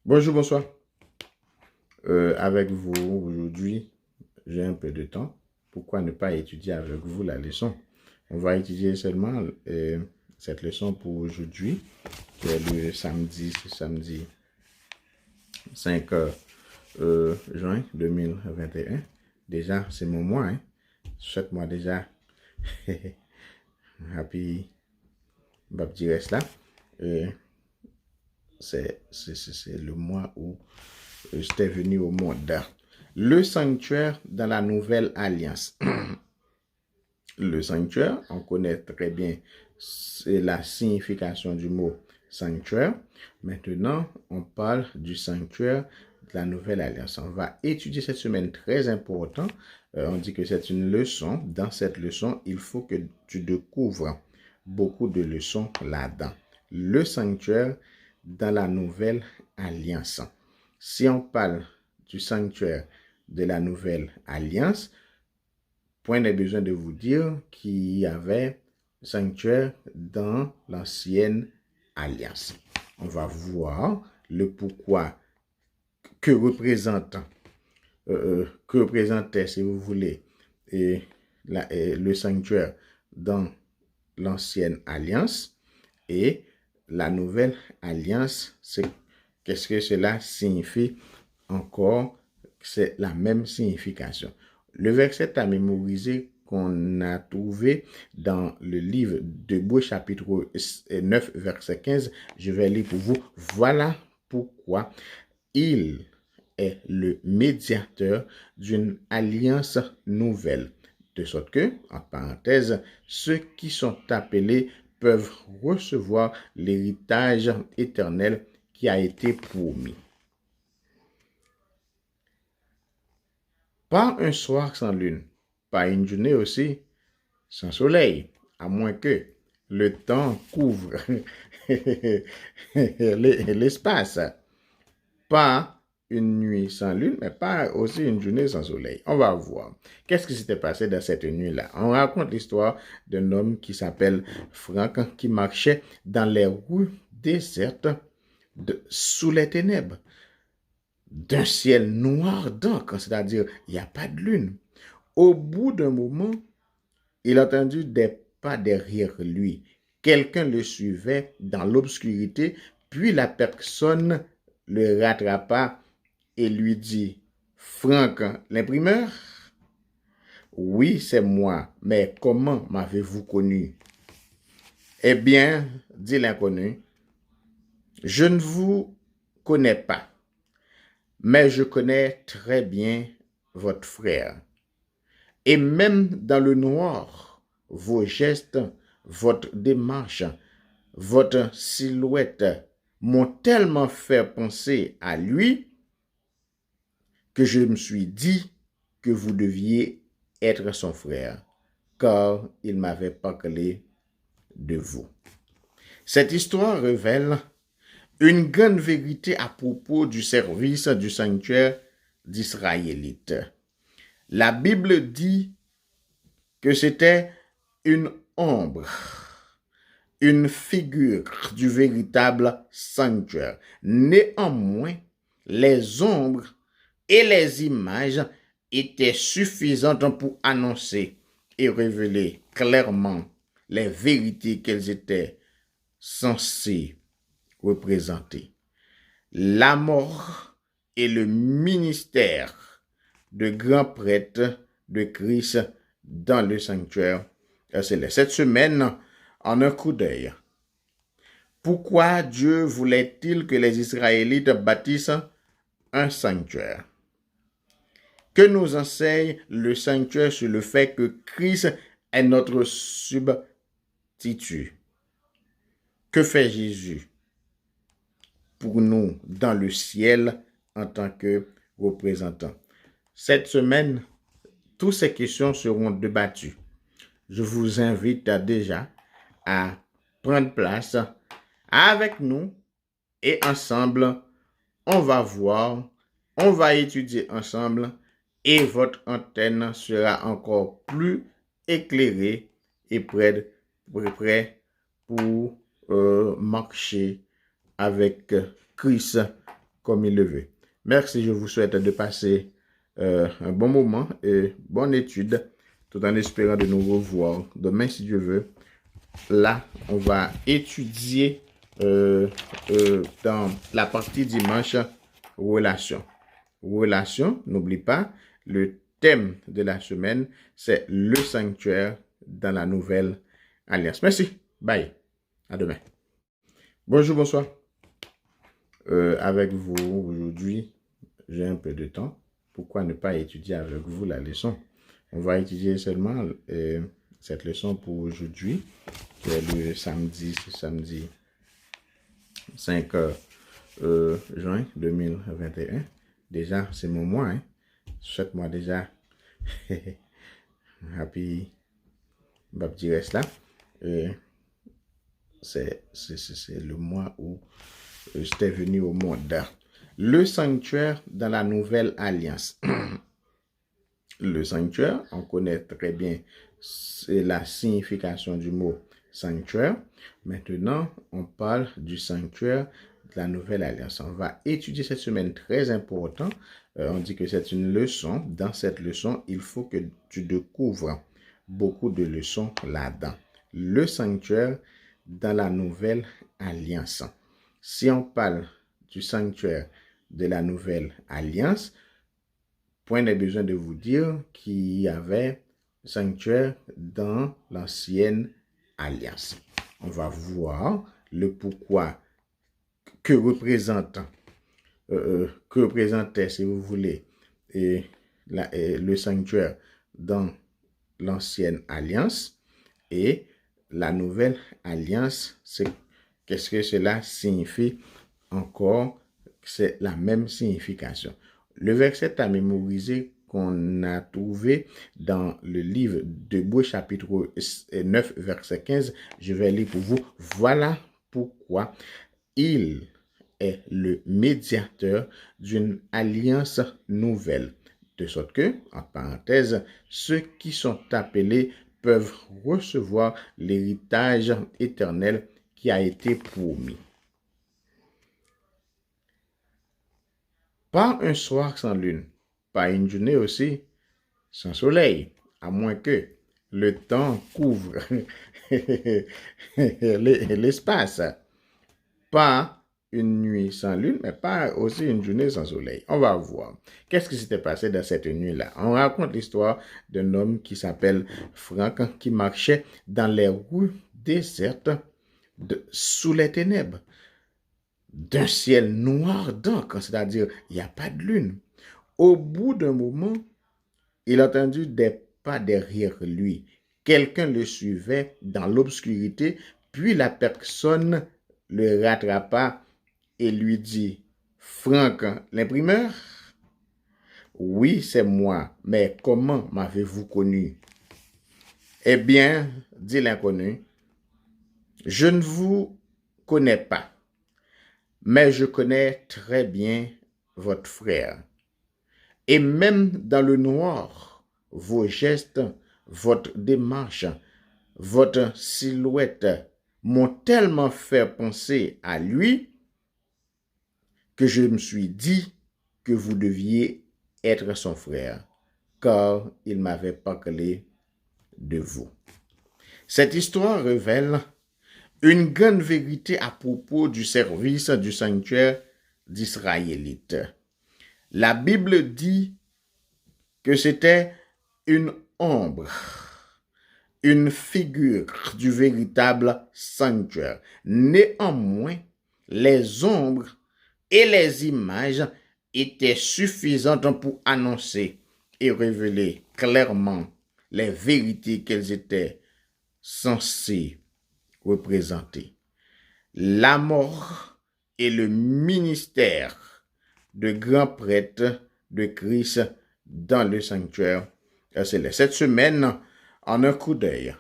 Bonjour, bonsoir. Avec vous aujourd'hui, j'ai un peu de temps. Pourquoi ne pas étudier avec vous la leçon? On va étudier seulement cette leçon pour aujourd'hui, qui est le samedi 5 juin 2021. Déjà, c'est mon mois, hein? Chaque mois déjà. Happy Bapti reste là. C'est le mois où j'étais venu au monde. Le sanctuaire dans la nouvelle alliance. Le sanctuaire, on connaît très bien la signification du mot sanctuaire. Maintenant, on parle du sanctuaire de la nouvelle alliance. On va étudier cette semaine très important. On dit que c'est une leçon. Dans cette leçon, il faut que tu découvres beaucoup de leçons là-dedans. Le sanctuaire dans la nouvelle alliance. Si on parle du sanctuaire de la nouvelle alliance, point n'est besoin de vous dire qu'il y avait sanctuaire dans l'ancienne alliance. On va voir le pourquoi que représentait, si vous voulez, le sanctuaire dans l'ancienne alliance et la nouvelle alliance. Qu'est-ce que cela signifie encore? C'est la même signification. Le verset à mémoriser qu'on a trouvé dans le livre d'Hébreux chapitre 9 verset 15, je vais lire pour vous. Voilà pourquoi il est le médiateur d'une alliance nouvelle. De sorte que, en parenthèse, ceux qui sont appelés peuvent recevoir l'héritage éternel qui a été promis. Pas un soir sans lune, pas une journée aussi sans soleil, à moins que le temps couvre l'espace. Pas une nuit sans lune, mais pas aussi une journée sans soleil. On va voir. Qu'est-ce qui s'était passé dans cette nuit-là? On raconte l'histoire d'un homme qui s'appelle Franck, qui marchait dans les rues désertes sous les ténèbres, d'un ciel noir d'encre, c'est-à-dire il n'y a pas de lune. Au bout d'un moment, il a entendu des pas derrière lui. Quelqu'un le suivait dans l'obscurité, puis la personne le rattrapa et lui dit, « Franck, l'imprimeur? » « Oui, c'est moi, mais comment m'avez-vous connu? » « Eh bien, dit l'inconnu, « je ne vous connais pas, mais je connais très bien votre frère. Et même dans le noir, vos gestes, votre démarche, votre silhouette m'ont tellement fait penser à lui que je me suis dit que vous deviez être son frère, car il m'avait parlé de vous. » Cette histoire révèle une grande vérité à propos du service du sanctuaire d'Israélites. La Bible dit que c'était une ombre, une figure du véritable sanctuaire. Néanmoins, les ombres et les images étaient suffisantes pour annoncer et révéler clairement les vérités qu'elles étaient censées représenter. La mort et le ministère de grand prêtre de Christ dans le sanctuaire céleste. Cette semaine, en un coup d'œil, pourquoi Dieu voulait-il que les Israélites bâtissent un sanctuaire? Que nous enseigne le sanctuaire sur le fait que Christ est notre substitut? Que fait Jésus pour nous dans le ciel en tant que représentant? Cette semaine, toutes ces questions seront débattues. Je vous invite déjà à prendre place avec nous et ensemble, on va voir, on va étudier ensemble et votre antenne sera encore plus éclairée et prête pour marcher avec Christ comme il le veut. Merci, je vous souhaite de passer un bon moment et bonne étude, tout en espérant de nous revoir demain si Dieu veut. Là, on va étudier dans la partie dimanche relation. Relation, n'oublie pas, le thème de la semaine, c'est le sanctuaire dans la nouvelle alliance. Merci. Bye. À demain. Bonjour, bonsoir. Avec vous aujourd'hui, j'ai un peu de temps. Pourquoi ne pas étudier avec vous la leçon? On va étudier seulement cette leçon pour aujourd'hui, qui est le samedi 5 juin 2021. Déjà, c'est mon mois. Hein? Souhaite-moi déjà happy Bapti reste là. C'est le mois où j'étais venu au monde. Le sanctuaire dans la nouvelle alliance. Le sanctuaire, on connaît très bien la signification du mot sanctuaire. Maintenant, on parle du sanctuaire de la nouvelle alliance. On va étudier cette semaine très important. On dit que c'est une leçon. Dans cette leçon, il faut que tu découvres beaucoup de leçons là-dedans. Le sanctuaire dans la nouvelle alliance. Si on parle du sanctuaire de la nouvelle alliance, point n'est besoin de vous dire qu'il y avait sanctuaire dans l'ancienne alliance. On va voir le pourquoi, que représentait, si vous voulez, le sanctuaire dans l'ancienne alliance et la nouvelle alliance. Qu'est-ce que cela signifie encore? C'est la même signification. Le verset à mémoriser qu'on a trouvé dans le livre d'Hébreux chapitre 9 verset 15, je vais lire pour vous. Voilà pourquoi il est le médiateur d'une alliance nouvelle. De sorte que, en parenthèse, ceux qui sont appelés peuvent recevoir l'héritage éternel qui a été promis. Pas un soir sans lune, pas une journée aussi sans soleil, à moins que le temps couvre l'espace. Pas une nuit sans lune, mais pas aussi une journée sans soleil. On va voir. Qu'est-ce qui s'était passé dans cette nuit-là? On raconte l'histoire d'un homme qui s'appelle Franck, qui marchait dans les rues désertes sous les ténèbres, d'un ciel noir d'encre, c'est-à-dire il n'y a pas de lune. Au bout d'un moment, il a entendu des pas derrière lui. Quelqu'un le suivait dans l'obscurité, puis la personne le rattrapa et lui dit, « Franck, l'imprimeur? » « Oui, c'est moi, mais comment m'avez-vous connu? » « Eh bien, dit l'inconnu, « je ne vous connais pas, mais je connais très bien votre frère. Et même dans le noir, vos gestes, votre démarche, votre silhouette m'ont tellement fait penser à lui que je me suis dit que vous deviez être son frère, car il m'avait parlé de vous. » Cette histoire révèle une grande vérité à propos du service du sanctuaire d'Israélites. La Bible dit que c'était une ombre, une figure du véritable sanctuaire. Néanmoins, les ombres et les images étaient suffisantes pour annoncer et révéler clairement les vérités qu'elles étaient censées représenter. La mort et le ministère de grand prêtre de Christ dans le sanctuaire céleste. Cette semaine, en un coup d'œil,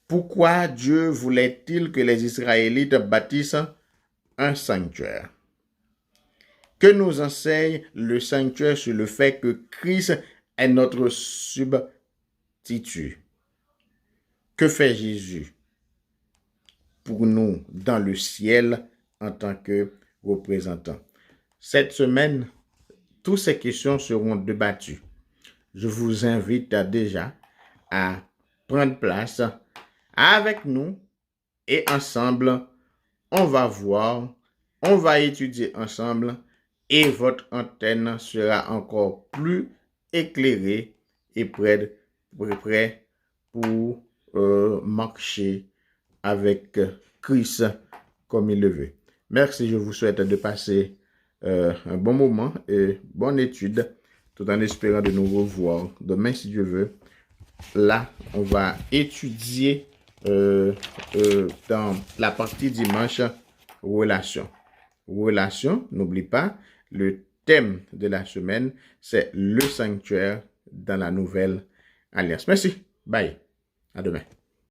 pourquoi Dieu voulait-il que les Israélites bâtissent un sanctuaire? Que nous enseigne le sanctuaire sur le fait que Christ est notre substitut? Que fait Jésus pour nous dans le ciel en tant que représentant? Cette semaine, toutes ces questions seront débattues. Je vous invite déjà à prendre place avec nous et ensemble, on va voir, on va étudier ensemble et votre antenne sera encore plus éclairée et prête pour marcher avec Christ comme il le veut. Merci, je vous souhaite de passer un bon moment et bonne étude, tout en espérant de nous revoir demain si Dieu veut. Là, on va étudier dans la partie dimanche relation. Relation, n'oublie pas, le thème de la semaine, c'est le sanctuaire dans la nouvelle alliance. Merci. Bye. À demain.